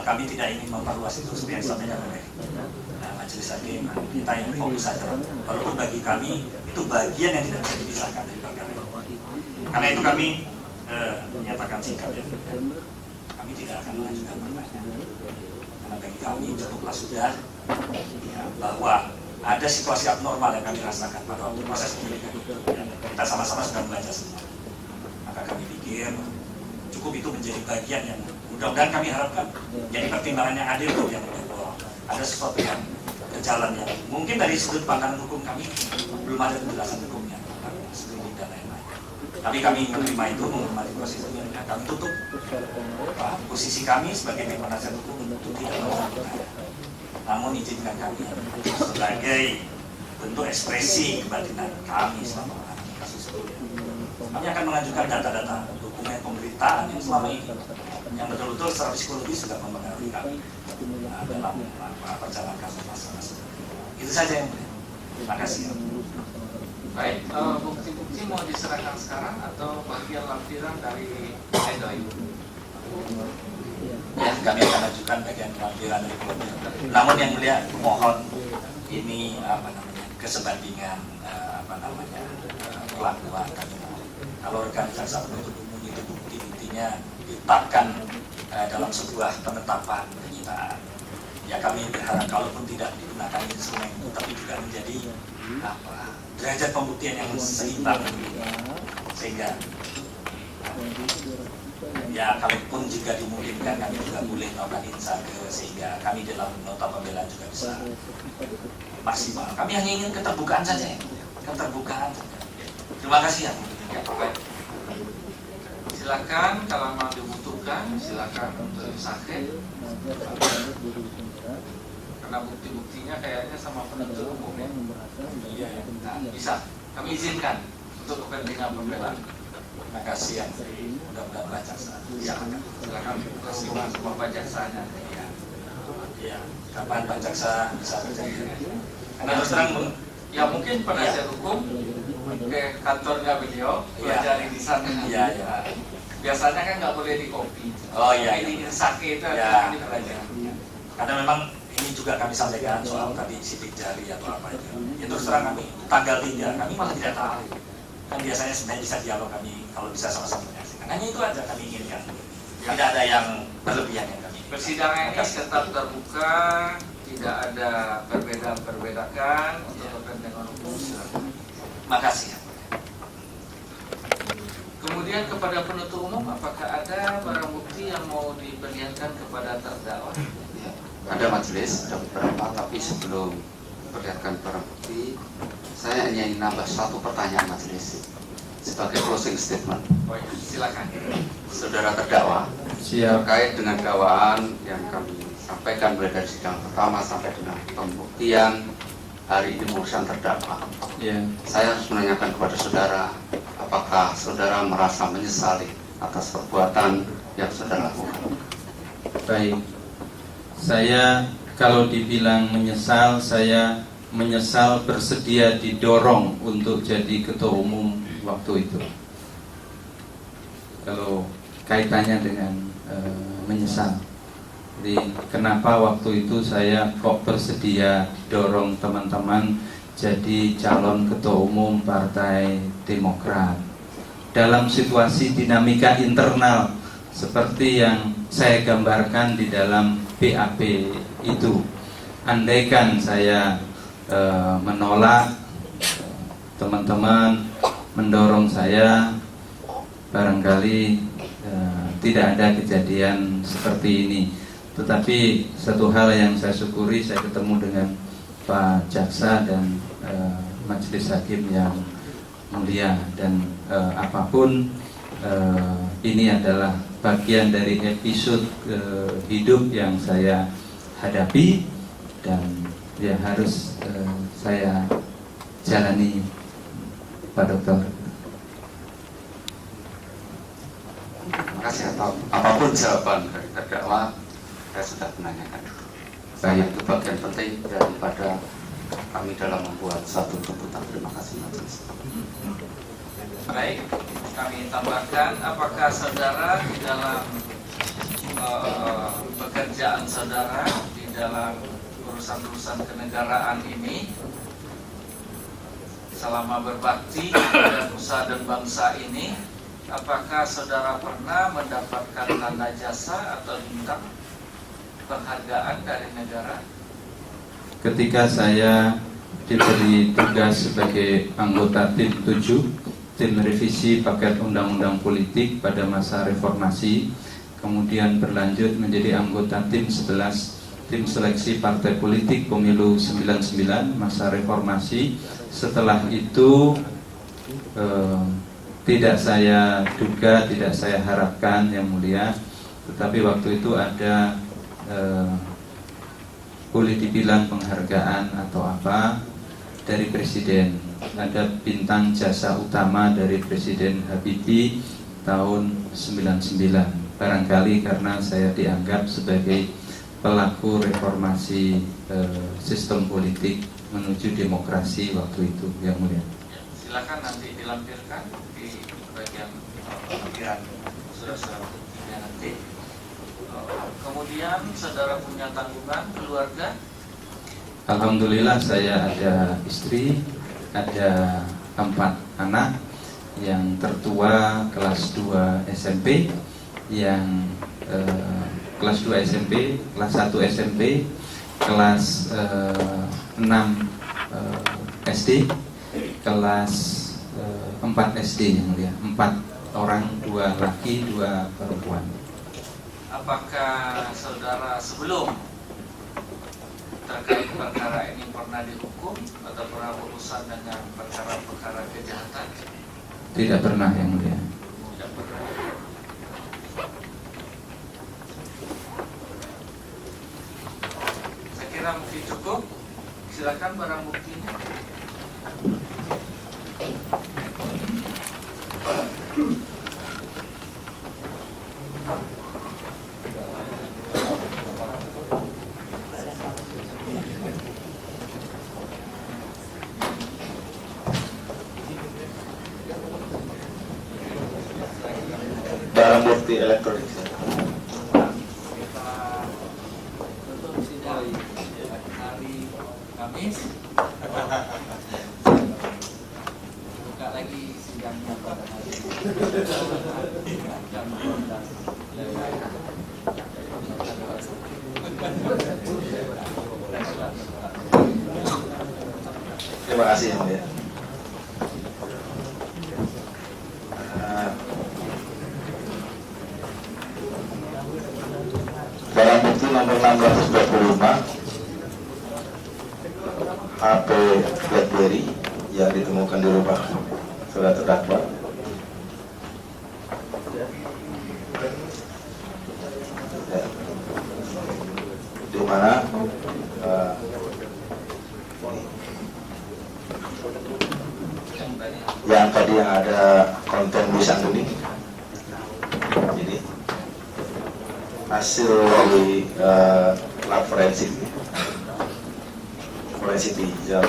kami tidak ingin memperluas itu seperti yang disampaikan oleh majelis hakim. Kita ingin fokus saja. Walaupun bagi kami itu bagian yang tidak bisa dipisahkan dari perkara. Karena itu kami menyatakan sikap ya. Kami tidak akan mengajukan pertanyaan. Karena bagi kami cukuplah sudah ya, bahwa ada situasi abnormal yang kami rasakan pada waktu proses penyidikan itu. Ya, kita sama-sama sudah membaca semua. Maka kami pikir cukup itu menjadi bagian yang mudah-mudahan kami harapkan jadi pertimbangan yang adil yang bahwa ada sesuatu yang berjalan yang mungkin dari sudut pandang hukum kami belum ada penjelasan hukumnya, screening dan lain-lain. Tapi kami menerima itu, menghormati proses ini, kami tutup posisi kami sebagai tim penasihat hukum untuk tidak melakukan. Namun izinkan kami sebagai bentuk ekspresi kebatinan kami selama kasus itu. Kami akan mengajukan data-data dokumen pemberitaan yang selama ini yang betul-betul secara psikologis juga mempengaruhi kami dalam perjalanan kasus masalah. Itu saja yang mulia. Terima kasih. Baik, bukti-bukti mau diserahkan sekarang atau bagian lampiran dari Edoy? Ya, kami akan ajukan bagian lampiran dari keluarga. Namun yang mulia mohon ini kesebandingan perlakuan kami. Kalau rekan jaksa penuntut umum itu bukti-buktinya ditetapkan dalam sebuah penetapan penyitaan, ya kami berharap kalaupun tidak digunakan instrumen itu, tapi juga menjadi derajat pembuktian yang seimbang, sehingga ya kalaupun jika dimungkinkan kami juga boleh melakukan insage sehingga kami dalam nota pembelaan juga bisa maksimal. Kami hanya ingin keterbukaan saja, keterbukaan saja. Terima kasih ya. Ya, baik. Silakan kalau mau dibutuhkan, silakan untuk insage. Karena bukti-buktinya kayaknya sama penuntut umum ya. Iya, nah, bisa. Kami izinkan untuk kepentingan pembelaan. Terima kasih ya. Mudah-mudahan lancar. Ya, silakan terima Bapak jaksanya. Ya, kapan Pak Jaksa bisa terjadi? Karena terus terang, ya mungkin penasihat hukum ke kantornya beliau, pelajari di sana. Iya, ya. Biasanya kan nggak boleh di copy. Oh iya. Ini insake itu Ya. akan dipelajari. Karena memang ini juga kami sampaikan soal tadi sidik jari atau apa itu. Ya terus terang kami tanggal 3 kami malah tidak tahu. Kan biasanya sebenarnya bisa dialog kami kalau bisa sama-sama menyaksikan. Hanya itu aja kami inginkan. Tidak ada yang berlebihan yang kami. Persidangan ini tetap terbuka, tidak ada perbedaan untuk kepentingan hukum. Terima kasih. Kemudian kepada penuntut umum, apakah ada barang bukti yang mau diperlihatkan kepada terdakwa? Ada majelis, ada beberapa, tapi sebelum memperlihatkan barang bukti, saya hanya ingin nambah satu pertanyaan majelis sebagai closing statement. Oh ya, silakan. Saudara terdakwa, terkait dengan dakwaan yang kami sampaikan mulai dari sidang pertama sampai dengan pembuktian hari ini urusan terdakwa. Saya harus menanyakan kepada saudara, apakah saudara merasa menyesali atas perbuatan yang saudara lakukan? Baik. Saya kalau dibilang menyesal, saya menyesal bersedia didorong untuk jadi ketua umum waktu itu. Kalau kaitannya dengan menyesal, jadi kenapa waktu itu saya kok bersedia dorong teman-teman jadi calon ketua umum Partai Demokrat dalam situasi dinamika internal seperti yang saya gambarkan di dalam BAP itu. Andaikan saya menolak, teman-teman mendorong saya, barangkali tidak ada kejadian seperti ini. Tetapi satu hal yang saya syukuri, saya ketemu dengan Pak Jaksa dan majelis hakim yang mulia, dan apapun ini adalah bagian dari episode hidup yang saya hadapi dan ya harus saya jalani, Pak Dokter. Terima kasih atas apapun jawaban dari terdakwa, saya sudah menanyakan. Saya itu bagian penting daripada kami dalam membuat satu tuntutan. Terima kasih majelis. Baik, kami tambahkan, apakah saudara di dalam bekerja saudara di dalam urusan-urusan kenegaraan ini selama berbakti dan usaha dan bangsa ini, apakah saudara pernah mendapatkan tanda jasa atau bintang penghargaan dari negara? Ketika saya diberi tugas sebagai anggota tim 7, tim revisi paket undang-undang politik pada masa reformasi, kemudian berlanjut menjadi anggota tim 11, tim seleksi partai politik pemilu 99 masa reformasi. Setelah itu tidak saya duga, tidak saya harapkan yang mulia, tetapi waktu itu ada boleh dibilang penghargaan atau apa dari Presiden. Ada bintang jasa utama dari Presiden Habibie tahun 99. Barangkali karena saya dianggap sebagai pelaku reformasi sistem politik menuju demokrasi waktu itu yang mulia. Silakan nanti dilampirkan di bagian surat-surat buktinya nanti. Kemudian saudara punya tanggungan keluarga? Alhamdulillah saya ada istri, ada 4 anak. Yang tertua kelas 2 SMP, yang kelas 2 SMP, kelas 1 SMP, kelas 6 SD, kelas 4 SD yang mulia. 4 orang, 2 laki, 2 perempuan. Apakah saudara sebelum terkait perkara ini pernah dihukum atau pernah berurusan dengan perkara-perkara kejahatan? Tidak pernah yang mulia. Tidak pernah. Saya kira mungkin cukup. Silakan barang buktinya. Barang bukti elektronik. Untuk sidang hari Kamis, buka lagi sidangnya pada hari jam 12. Terima kasih yang mulia. Barang bukti nomor 625 HP BlackBerry yang ditemukan di rumah saudara terdakwa. Ya. Di mana yang tadi yang ada konten tulisan kuning ini hasil dari lab forensik hijau.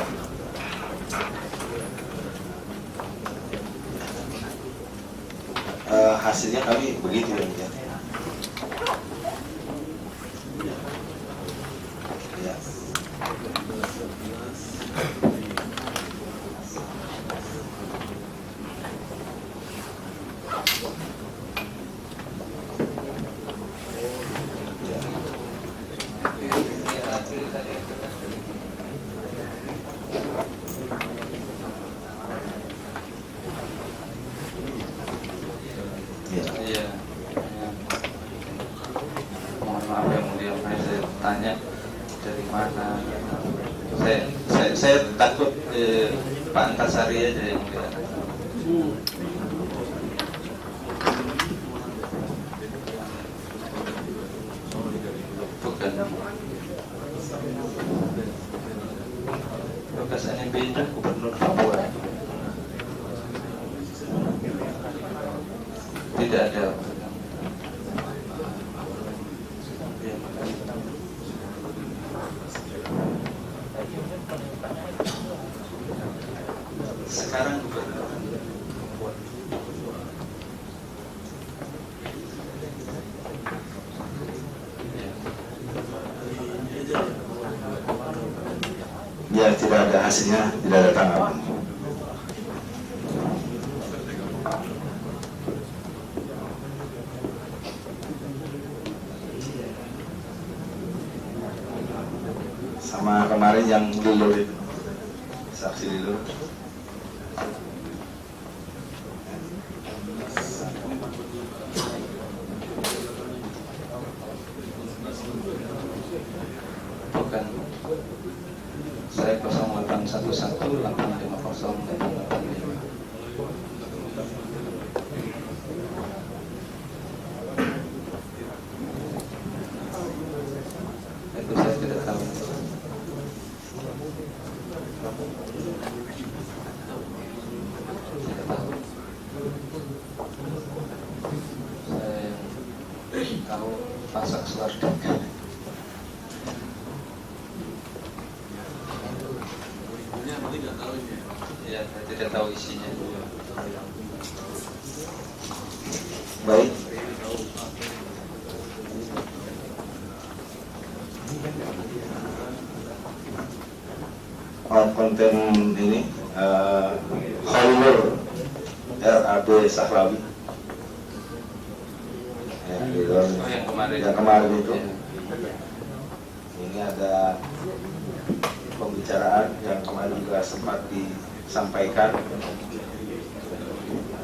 Hasilnya kami begitu ya. Ya. Iya. Mohon maaf yang mulia, saya tanya dari mana. Saya takut Pak Antasari aja yang mulia. Bukan. Lokasinya beda, Gubernur Papua. Tidak ada. Sekarang gubernur. hasilnya tidak ada tanggapan. Sama kemarin yang Lilo itu, saksi Lilo. Bukan. Saya 0811 850 885. Itu saya tidak tahu. Tidak tahu. Saya tahu pasak keluarga. Ya, saya tidak tahu isinya. Baik. Konten ini Khairul RAB Sahlawi. Ya, yang kemarin itu. Ini ada pembicaraan yang kemarin juga sempat disampaikan,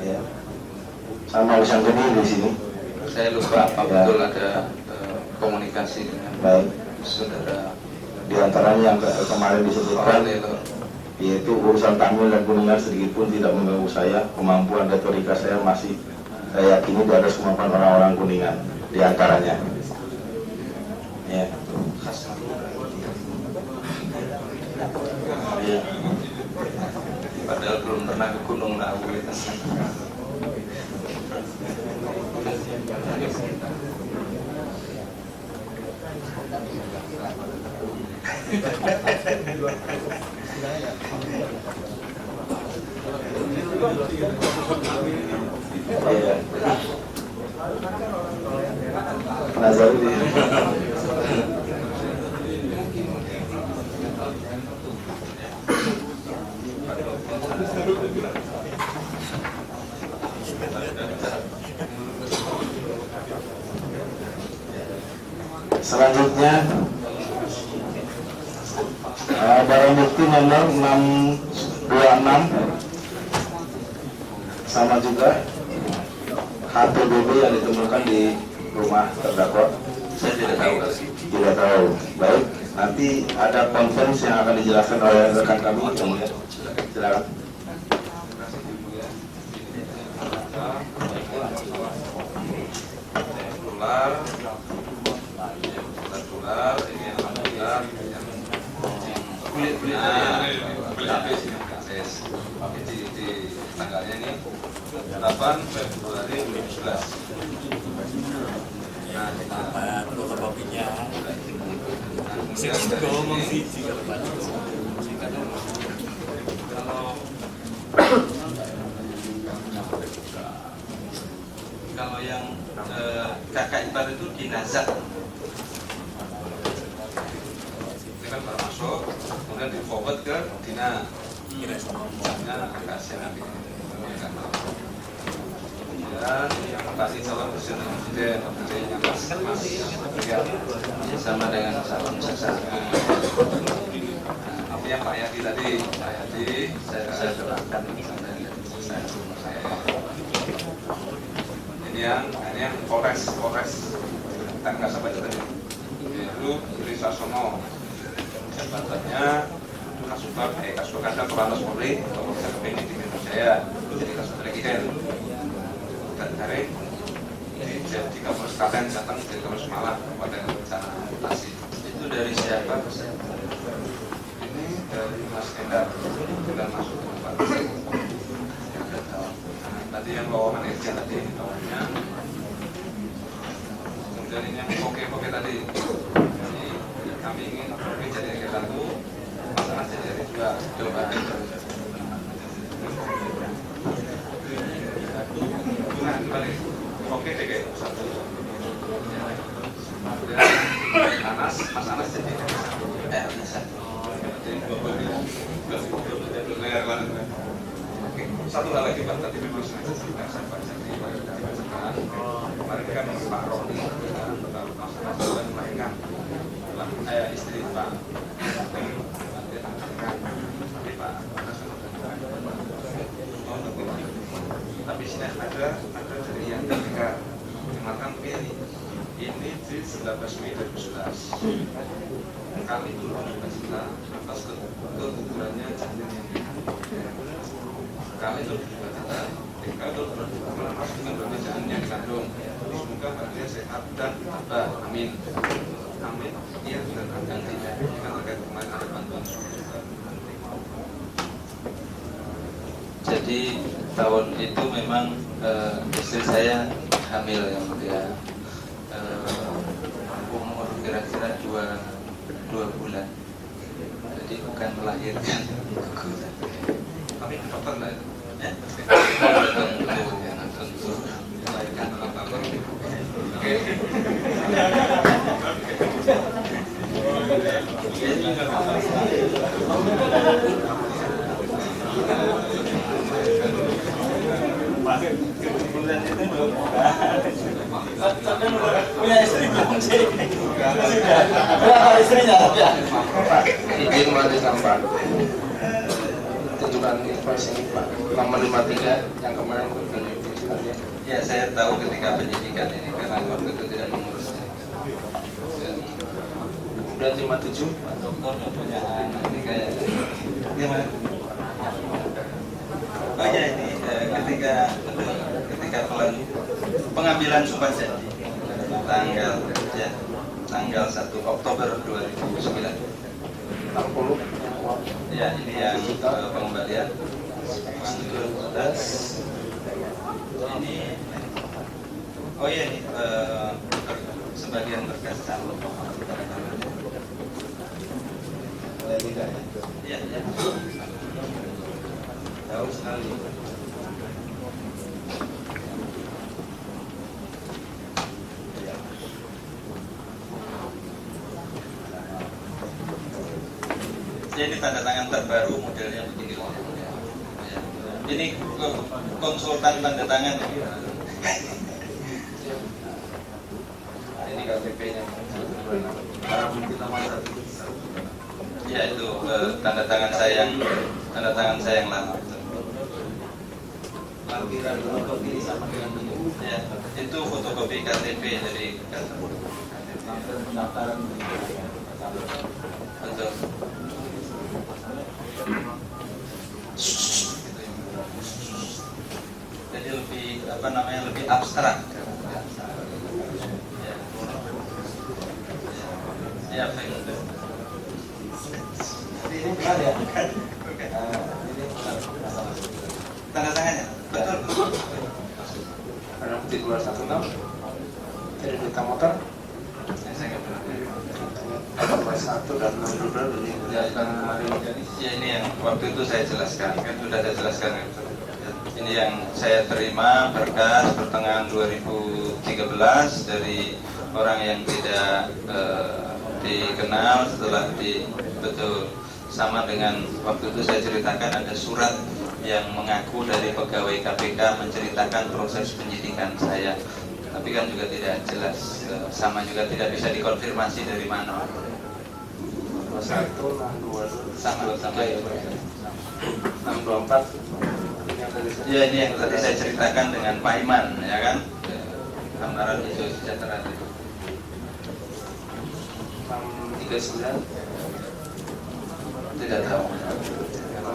ya, sama Wisang Geni di sini. Saya lupa apa betul ada komunikasi dengan Baik. saudara. Di antaranya yang kemarin disebutkan, yaitu urusan Tamil dan Kuningan sedikit pun tidak mengganggu saya. Kemampuan retorika saya masih saya yakini di atas kemampuan orang-orang Kuningan di antaranya. Ya. Ya. Padahal belum pernah ke Gunung Lawu itu. Ya. Nazarudin. Selanjutnya barang bukti nomor 626 sama juga HPBB yang ditemukan di rumah terdakwa. Saya tidak tahu. Tidak tahu. Baik, nanti ada conference yang akan dijelaskan oleh rekan kami. Silakan. Tular ini alhamdulillah kulit di tanggalnya ini 8 Februari 2011. Nah, fotokopinya kalau yang kakak ipar itu dinazak. Ini kan baru masuk, kemudian di forward ke Dina Akasia nanti. Kemudian yang tadi calon presiden yang sama dengan calon sesat. Apa yang Pak Yadi tadi, saya doakan sampai saya. Ini yang Polres tanggal sampai tadi, yaitu Tri Sasono, jabatannya Kasubag Kepala Polri, Polres Keping di Jaya, jadi Kasubag Presiden. Dan dari jadi Kapolres Klaten datang dari Kapolres Malang pada rencana amputasi. Itu dari siapa? Ini dari Mas Endar, sudah masuk ke tempat. Tadi yang bawa manajer tadi bawahnya, kemudian ini yang poke tadi. Ini kami ingin poke jadi satu, masalah jadi dua. Coba. Nah, kembali. Oke, satu. Kemudian Mas Anas jadi bisa. Satu hal lagi Pak, tadi memang sengaja tidak saya baca di kemarin kan Pak Roni tentang masalah melahirkan istri Pak tapi sini ada dari yang ketika mengatakan pilih ini di 19 Mei 2011 kami turun ke kita atas kegugurannya janin ini kami turun ke kita kami turun melepas dengan berbagai janin yang dikandung semoga bahagia sehat dan tabah amin amin iya dan akan tidak jika terkait kemarin ada bantuan Jadi tahun itu memang istri saya hamil yang mulia, umur kira-kira 2 bulan. Jadi bukan melahirkan. tapi dokter enggak Ya? Tentu melahirkan dokter punya istri belum sih? Sudah. Berapa istrinya? izin mati sampai tunjukkan invoice ini Pak nomor 53 yang kemarin Ya, saya tahu ketika penyidikan ini karena waktu itu tidak mengurusnya. kemudian 57 Pak Dokter nggak punya anak ini kayak gimana? Oh ya ini ketika pengambilan sumpah janji tanggal 1 Oktober 2009. 60 Ya ini yang pengembalian 12 ini. Oh ya ini sebagian berkas calon. Ya, ya. Tahu sekali. Ini tanda tangan terbaru modelnya begini. Ya. Ini konsultan tanda tangan. ini KTP-nya barang bukti nomor 1 Ya itu tanda tangan saya yang lama. lampiran fotokopi sama dengan ini Ya, itu fotokopi KTP dari pendaftaran betul. Jadi lebih abstrak. Ya, baik. ini benar ya? Tanda tangannya, betul. Barang bukti 216 dari berita motor Saya nggak pernah. 1 dan 62 ini berdasarkan kemarin Ya ini yang waktu itu saya jelaskan, kan sudah saya jelaskan. Ini yang saya terima berkas pertengahan 2013 dari orang yang tidak dikenal setelah betul sama dengan waktu itu saya ceritakan ada surat yang mengaku dari pegawai KPK menceritakan proses penyidikan saya, tapi kan juga tidak jelas, sama juga tidak bisa dikonfirmasi dari mana. 21, 62 Sama ya. 624 Ya ini yang tadi saya ceritakan dengan Pak Iman, ya kan? Gambaran hijau sejahtera itu. 639 Tidak tahu.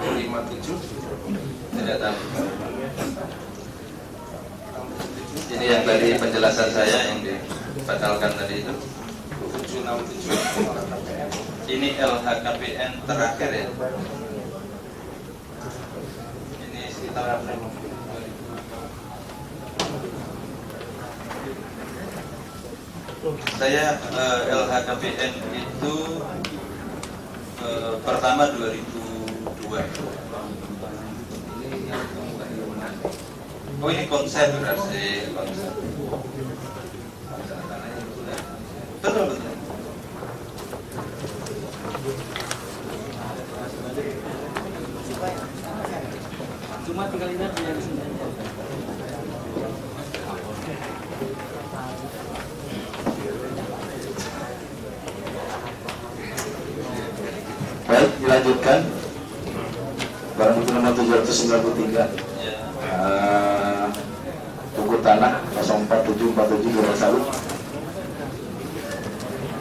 657 Tidak tahu. Ini yang dari penjelasan saya yang dibatalkan tadi itu. 767 Ini LHKPN terakhir ya. Ini sekitar saya LHKPN itu pertama 2002. Oh ini konsep berarti konsep. Betul betul. Baik, dilanjutkan. Barang bukti nomor 793. Buku tanah 04747 Duren Sawit.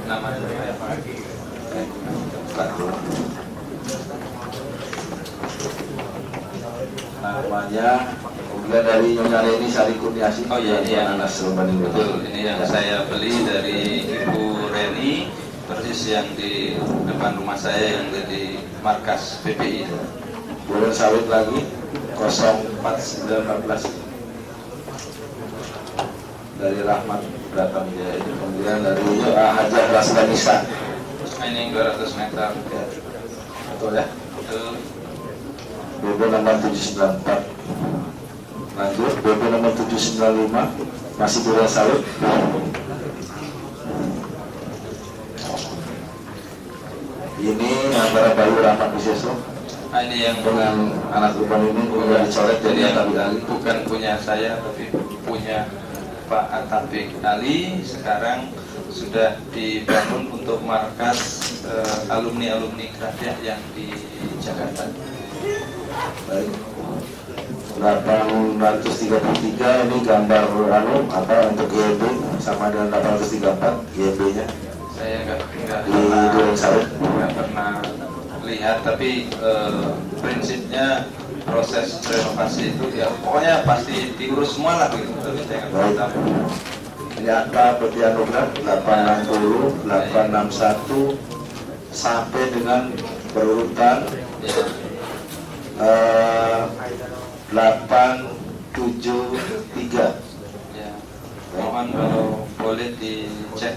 Nama saya Pak. Namanya kemudian dari Nyonya Reni Sari Kurniasi. Oh iya, iya. Anas Rombani. Betul, ini yang saya beli dari Ibu Reni, persis yang di depan rumah saya yang di markas PPI. Duren Sawit lagi 04914 dari Rahmat Bratam Jaya. Kemudian dari Hajar Rasdanisa. Ini 200 meter. Ya. Betul ya? Betul. BB nomor 794. Lanjut, BB nomor 795 masih Duren Sawit. Ini antara Bayu Rahmat Wiseso Ini yang dengan anak Urban ini kemudian dicoret jadi Atabik Ali. bukan punya saya tapi punya Pak Atabik Ali. Sekarang sudah dibangun untuk markas alumni-alumni Gradia yang di Jakarta. Baik. 833 ini gambar untuk GEB sama dengan 834 GEB-nya Saya nggak di Duren Sawit. pernah lihat, tapi prinsipnya proses renovasi itu ya pokoknya pasti diurus semua lah gitu. Tapi saya nggak tahu. Ini angka Peti Anugerah 860, 861 sampai dengan berurutan 873. Ya, mohon kalau boleh dicek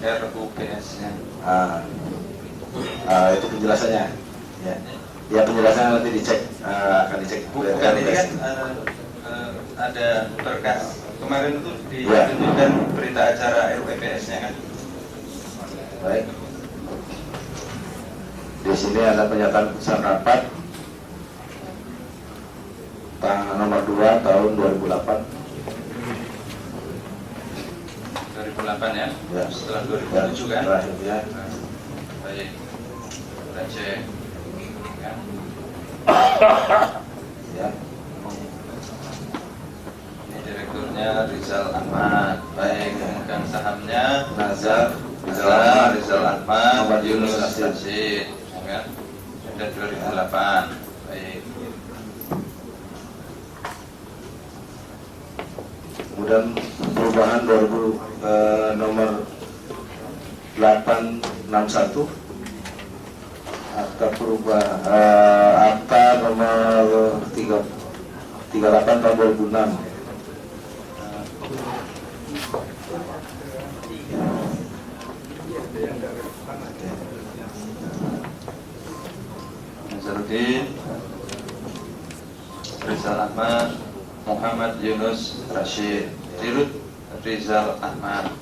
RUPS-nya. Itu penjelasannya. Ya, ya penjelasannya nanti dicek, akan dicek. Bukan ini kan ada berkas kemarin itu Ya. ditunjukkan berita acara RUPS-nya kan. Baik. Di sini ada pernyataan keputusan rapat nomor 2 tahun 2008. 2008 ya, Ya. setelah 2007 kan. Terakhir ya. Baik, kita cek ya. Ya. Ini direkturnya Rizal Ahmad. Baik, pemegang sahamnya Nazar Rizal Ahmad, Muhammad Yunus Yunus Rashid, ya. Sudah 2008. Baik. Kemudian perubahan nomor 861 akta akta nomor 38 tahun 2006. Nazarudin, Rizal Ahmad, Muhammad Yunus Rashid, Dirut Rizal Ahmad,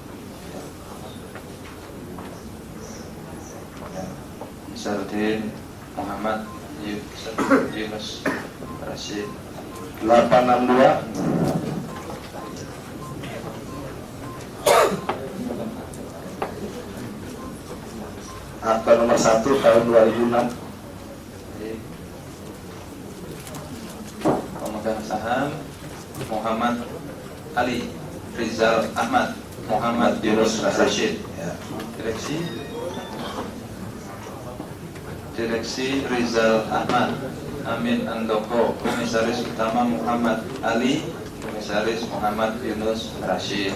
Nazarudin, Muhammad Yunus Rashid. 862 akta nomor 1 tahun 2006. Pemegang saham Muhammad Ali Rizal Ahmad, Muhammad Yunus Rashid. Ya. Direksi Rizal Ahmad, Amin Andoko, Komisaris Utama Muhammad Ali, Komisaris Muhammad Yunus Rashid.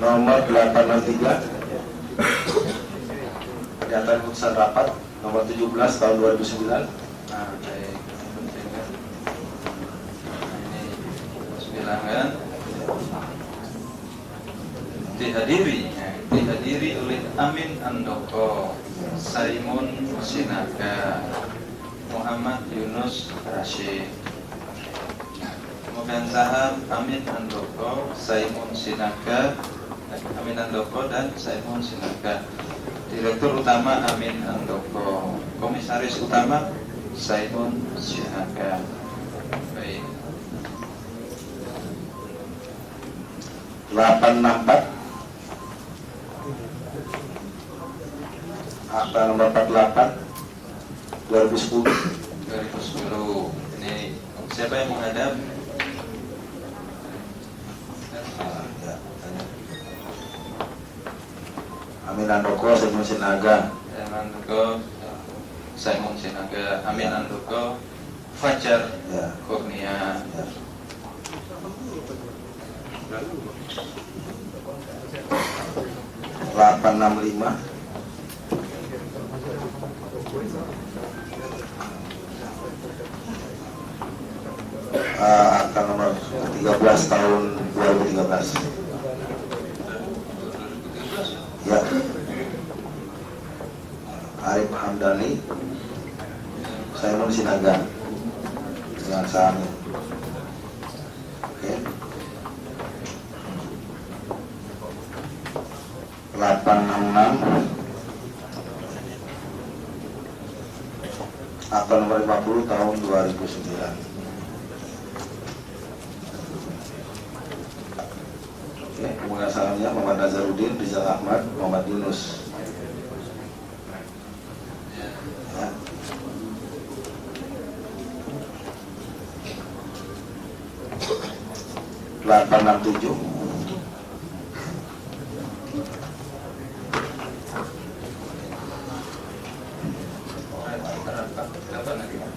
Nomor 863 pernyataan keputusan rapat nomor 17 tahun 2009. Nah, baik. Ini bilangan dihadiri oleh Amin Andoko, Saimun Sinaga, Muhammad Yunus Rashid. Pemegang saham Amin Andoko, Saimun Sinaga, Amin Handoko dan Saiful Sinaga. Direktur Utama Amin Handoko, Komisaris Utama Saiful Sinaga. Baik. 864 Akta nomor 48 2010. Ini siapa yang menghadap? Amin Handoko, Saiful Sinaga. Saiful Sinaga, Amin Handoko, Fajar Ya. Kurnia. Ya. 865 Akta nomor 13 tahun 2013. Ya. Arif Hamdani, Saiful Sinaga dengan sahamnya. Oke. 866 Akta nomor 50 tahun 2009. Oke, pemegang sahamnya Muhammad Nazarudin, Rizal Ahmad, Muhammad Yunus. Ya. Delapan enam tujuh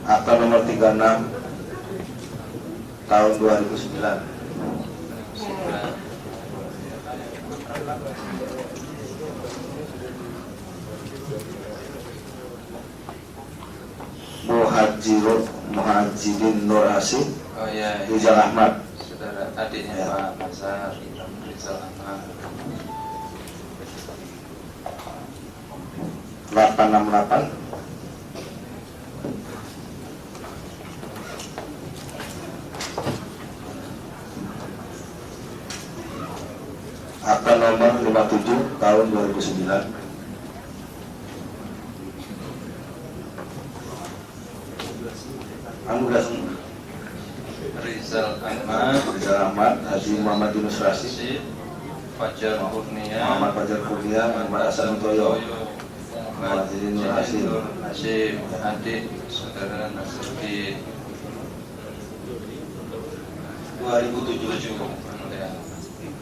Akta nomor 36 tahun 2009. Muhajidin Nur Hasim, Oh ya, Rizal Ahmad. saudara adiknya Ya. Pak Masar Rizal Ahmad. 868 Akta nomor 57 tahun 2009. Anugerah Rizal Ahmad, Rizal Ahmad, Haji Muhammad Yunus Rasid, Fajar Kurnia, Muhammad Fajar Kurnia, Muhammad Hasan Toyo, Muhammad Nur Hasim. Hasim, adik saudara Nasruddin. 2007. Ya.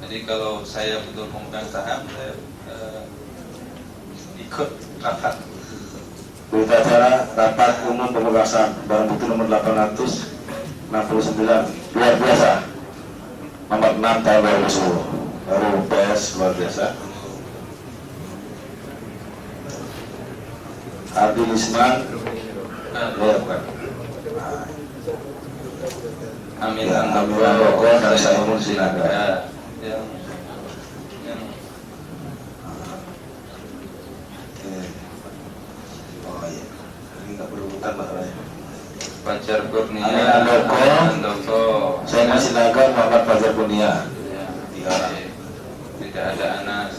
Jadi kalau saya betul memegang saham, saya ikut rapat. Berita acara rapat umum pemegang saham barang bukti nomor 869 luar biasa nomor 6 tahun 2010 baru PS luar biasa. Ardi Lisman ya bukan. Amin Ya, Amin Handoko dan Saiful Sinaga. Yang Oh iya, ini nggak berurutan masalahnya. Fajar Kurnia, Amin Handoko, Handoko, Saiful Sinaga, Muhammad Fajar Kurnia. Ya, Tiga orang. tidak ada Anas.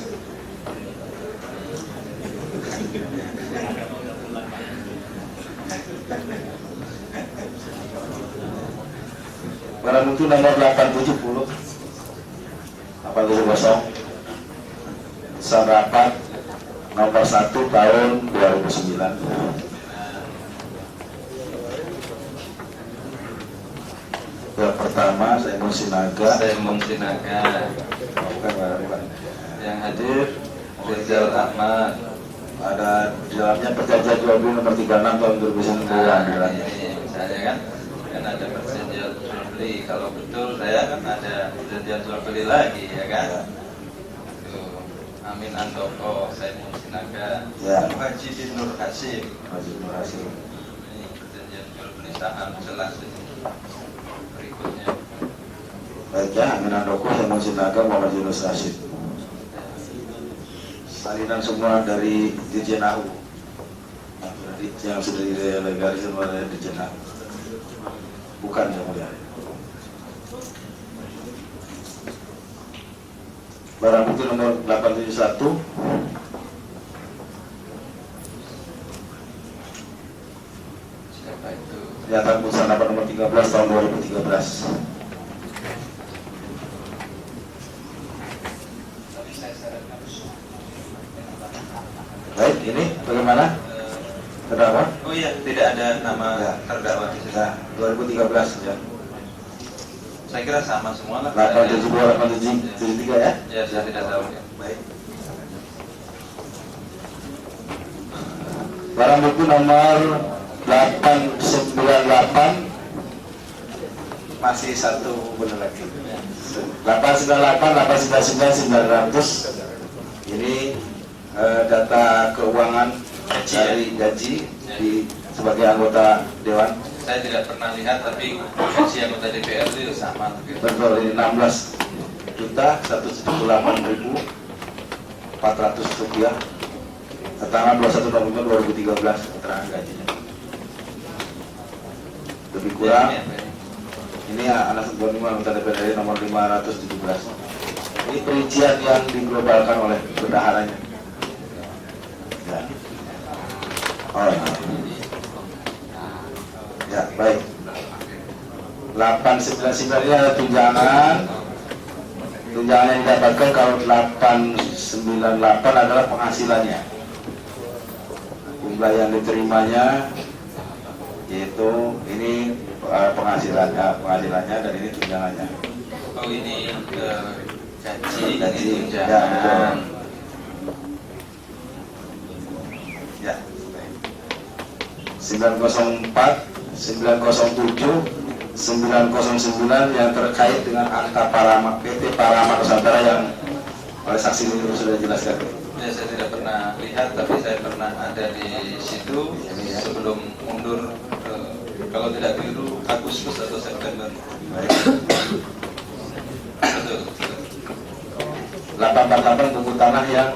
Barang bukti nomor 870 Sarapat nomor 1 tahun 2009. Yang pertama Saiful Sinaga. Saiful Sinaga. Yang hadir Rizal Ahmad. Ada di dalamnya perjanjian jual beli nomor 36 tahun 2009. Ini misalnya kan ada perjanjian jual beli. Kalau betul saya kan ada perjanjian jual beli lagi, ya kan? Tuh, Amin Handoko, Saiful Sinaga, Ya. Muhajidin Nur Hasim. Haji Nur Hasim. Ini perjanjian jual beli saham jelas ini. Berikutnya. Baiknya Amin Handoko, Saiful Sinaga, Muhammad Yunus Rasid. Salinan semua dari Dirjen AU yang sudah dilegalisir oleh Dirjen AU. Bukan yang mulia. Barang bukti nomor 871 Siapa itu? pernyataan putusan dapat nomor 13 tahun 2013. Baik, ini bagaimana? Terdakwa? Oh iya, tidak ada nama Ya. terdakwa di situ. Nah, 2013 ya. Saya kira sama semua lah. 872, 873 ya? Ya, saya tidak tahu. Baik. Barang bukti nomor 898 masih satu benar lagi. 898, 899, 900. Ini data keuangan dari gaji di sebagai anggota dewan. Saya tidak pernah lihat, tapi gaji anggota DPR itu sama. Betul, ini 16 juta 178.400 rupiah. Tanggal 21 November 2013 keterangan gajinya. Lebih kurang. Ini anak sebuah anggota DPR RI nomor 517. Ini perincian yang diglobalkan oleh bendaharanya. Ya. Oh, ya, baik. 899 ini ada tunjangan. Tunjangan yang didapatkan kalau 898 adalah penghasilannya. Jumlah yang diterimanya yaitu ini penghasilannya dan ini tunjangannya. Oh, ini gaji, Gaji, ini tunjangan. ya, betul. Ya, baik. 904, 907, 909 yang terkait dengan angka Parama, PT Parama Nusantara yang oleh saksi ini sudah dijelaskan. Ya, saya tidak pernah lihat, tapi saya pernah ada di situ sebelum mundur. Kalau tidak keliru Agustus atau September. Baik. Betul. 848 buku tanah yang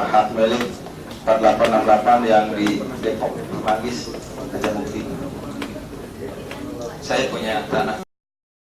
hak milik 4868 yang di Depok, Manggis, Gajah Mukti. Saya punya tanah